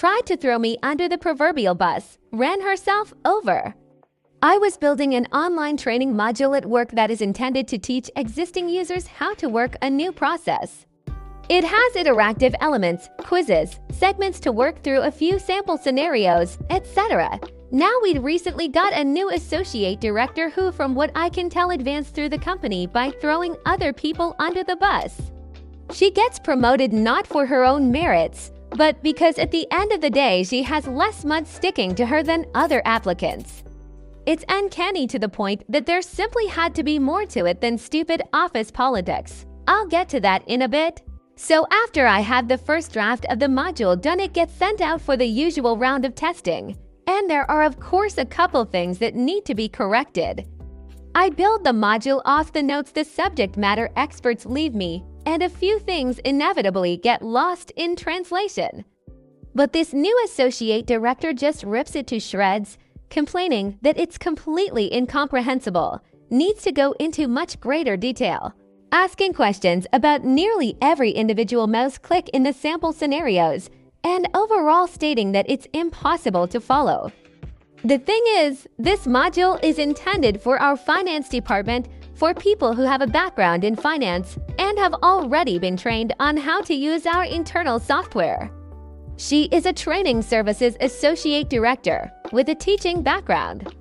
tried to throw me under the proverbial bus, ran herself over. I was building an online training module at work that is intended to teach existing users how to work a new process. It has interactive elements, quizzes, segments to work through a few sample scenarios, etc. Now we'd recently got a new associate director who, from what I can tell, advanced through the company by throwing other people under the bus. She gets promoted not for her own merits, but because at the end of the day she has less mud sticking to her than other applicants. It's uncanny to the point that there simply had to be more to it than stupid office politics. I'll get to that in a bit. So after I have the first draft of the module done, it gets sent out for the usual round of testing. And there are of course a couple things that need to be corrected. I build the module off the notes the subject matter experts leave me, and a few things inevitably get lost in translation. But this new associate director just rips it to shreds, complaining that it's completely incomprehensible, needs to go into much greater detail, asking questions about nearly every individual mouse click in the sample scenarios, and overall stating that it's impossible to follow. The thing is, this module is intended for our finance department, for people who have a background in finance and have already been trained on how to use our internal software. She is a training services associate director with a teaching background.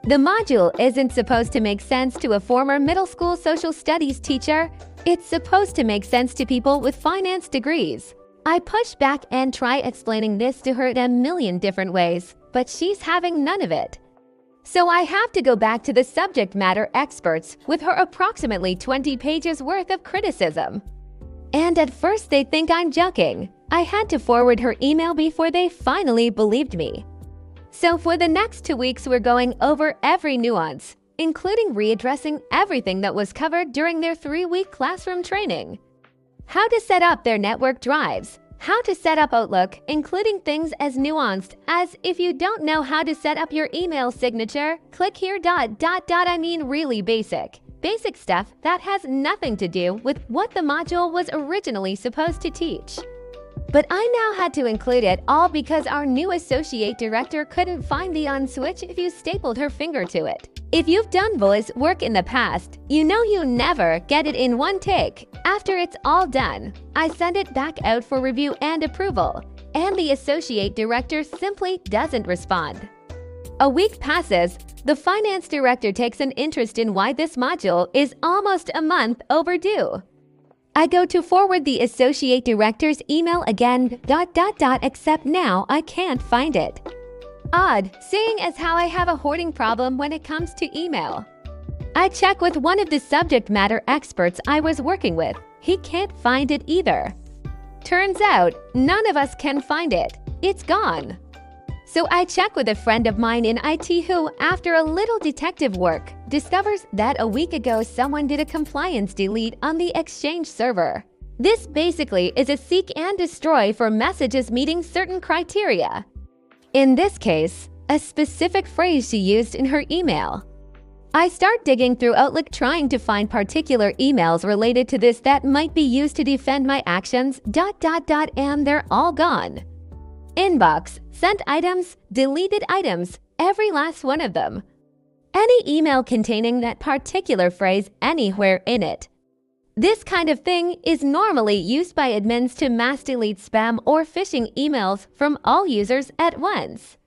The module isn't supposed to make sense to a former middle school social studies teacher. It's supposed to make sense to people with finance degrees. I push back and try explaining this to her in a million different ways, but she's having none of it. So I have to go back to the subject matter experts with her approximately 20 pages worth of criticism. And at first they think I'm joking. I had to forward her email before they finally believed me. So for the next 2 weeks we're going over every nuance, including readdressing everything that was covered during their 3-week classroom training. How to set up their network drives, how to set up Outlook, including things as nuanced as if you don't know how to set up your email signature, click here ... I mean really basic stuff that has nothing to do with what the module was originally supposed to teach. But I now had to include it all because our new associate director couldn't find the on switch if you stapled her finger to it. If you've done voice work in the past, you know you never get it in one take. After it's all done, I send it back out for review and approval, and the associate director simply doesn't respond. A week passes, the finance director takes an interest in why this module is almost a month overdue. I go to forward the associate director's email again, ... except now I can't find it. Odd, seeing as how I have a hoarding problem when it comes to email. I check with one of the subject matter experts I was working with. He can't find it either. Turns out, none of us can find it. It's gone. So I check with a friend of mine in IT who, after a little detective work, discovers that a week ago someone did a compliance delete on the Exchange server. This basically is a seek and destroy for messages meeting certain criteria. In this case, a specific phrase she used in her email. I start digging through Outlook trying to find particular emails related to this that might be used to defend my actions, ... and they're all gone. Inbox, sent items, deleted items, every last one of them. Any email containing that particular phrase anywhere in it. This kind of thing is normally used by admins to mass delete spam or phishing emails from all users at once.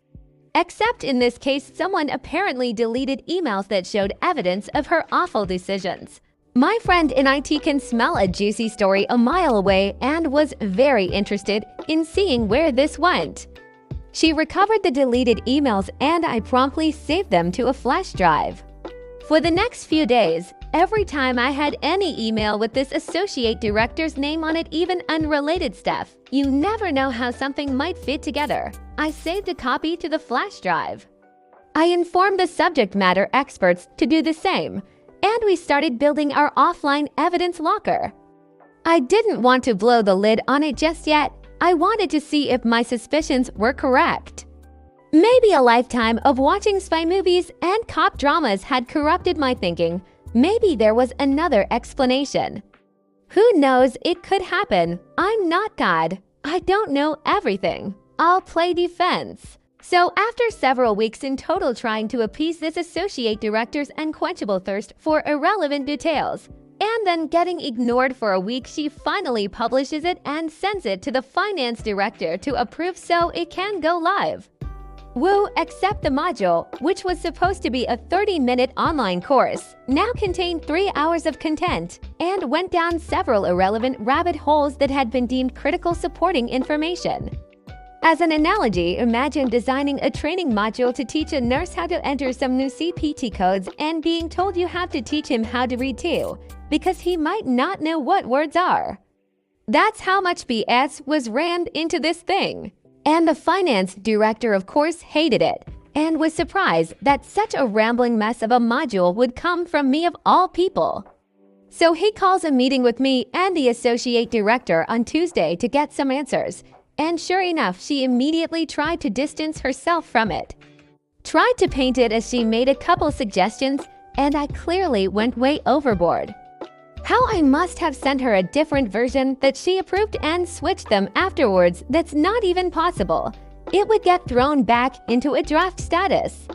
Except in this case, someone apparently deleted emails that showed evidence of her awful decisions. My friend in IT can smell a juicy story a mile away and was very interested in seeing where this went. She recovered the deleted emails and I promptly saved them to a flash drive. For the next few days, every time I had any email with this associate director's name on it, even unrelated stuff, you never know how something might fit together, I saved a copy to the flash drive. I informed the subject matter experts to do the same, and we started building our offline evidence locker. I didn't want to blow the lid on it just yet. I wanted to see if my suspicions were correct. Maybe a lifetime of watching spy movies and cop dramas had corrupted my thinking. Maybe there was another explanation. Who knows, it could happen. I'm not God. I don't know everything. I'll play defense. So after several weeks in total trying to appease this associate director's unquenchable thirst for irrelevant details, and then getting ignored for a week, she finally publishes it and sends it to the finance director to approve so it can go live. Woo, except the module, which was supposed to be a 30-minute online course, now contained 3 hours of content and went down several irrelevant rabbit holes that had been deemed critical supporting information. As an analogy, imagine designing a training module to teach a nurse how to enter some new CPT codes and being told you have to teach him how to read too, because he might not know what words are. That's how much BS was rammed into this thing. And the finance director, of course, hated it and was surprised that such a rambling mess of a module would come from me of all people. So he calls a meeting with me and the associate director on Tuesday to get some answers. And sure enough, she immediately tried to distance herself from it. Tried to paint it as she made a couple suggestions, and I clearly went way overboard. How I must have sent her a different version that she approved and switched them afterwards, that's not even possible. It would get thrown back into a draft status.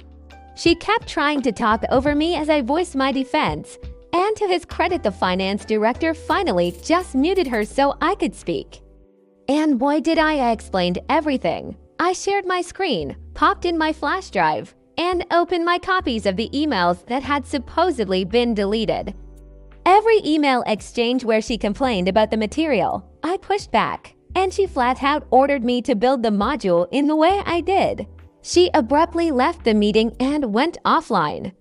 She kept trying to talk over me as I voiced my defense, and to his credit, the finance director finally just muted her so I could speak. And boy did I explained everything. I shared my screen, popped in my flash drive, and opened my copies of the emails that had supposedly been deleted. Every email exchange where she complained about the material, I pushed back, and she flat out ordered me to build the module in the way I did. She abruptly left the meeting and went offline.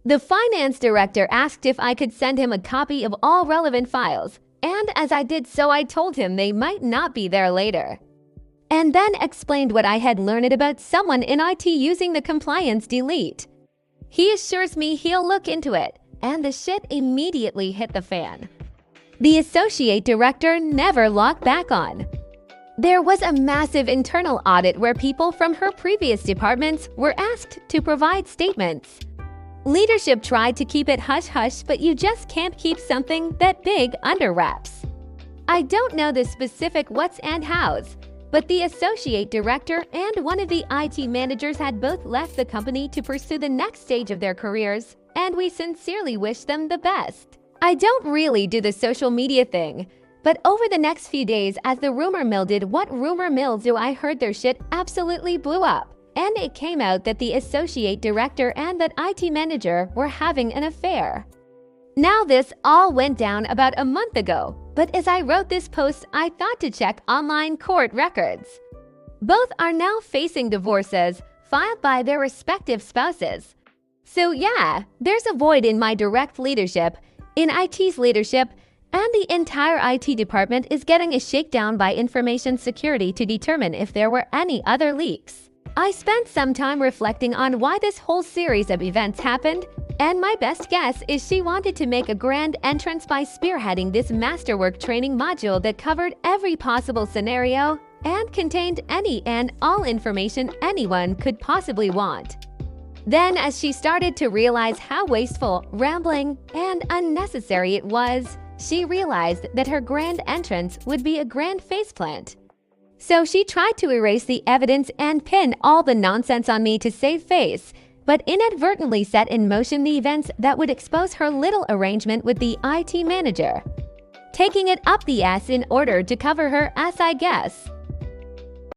The finance director asked if I could send him a copy of all relevant files, and as I did so, I told him they might not be there later. And then explained what I had learned about someone in IT using the compliance delete. He assures me he'll look into it, and the shit immediately hit the fan. The associate director never logged back on. There was a massive internal audit where people from her previous departments were asked to provide statements. Leadership tried to keep it hush-hush, but you just can't keep something that big under wraps. I don't know the specific what's and how's, but the associate director and one of the IT managers had both left the company to pursue the next stage of their careers, and we sincerely wish them the best. I don't really do the social media thing, but over the next few days, as the rumor mill did, what rumor mill do I heard their shit absolutely blew up. And it came out that the associate director and that IT manager were having an affair. Now this all went down about a month ago, but as I wrote this post, I thought to check online court records. Both are now facing divorces filed by their respective spouses. So yeah, there's a void in my direct leadership, in IT's leadership, and the entire IT department is getting a shakedown by information security to determine if there were any other leaks. I spent some time reflecting on why this whole series of events happened, and my best guess is she wanted to make a grand entrance by spearheading this masterwork training module that covered every possible scenario and contained any and all information anyone could possibly want. Then, as she started to realize how wasteful, rambling, and unnecessary it was, she realized that her grand entrance would be a grand faceplant. So she tried to erase the evidence and pin all the nonsense on me to save face, but inadvertently set in motion the events that would expose her little arrangement with the IT manager. Taking it up the ass in order to cover her ass, I guess.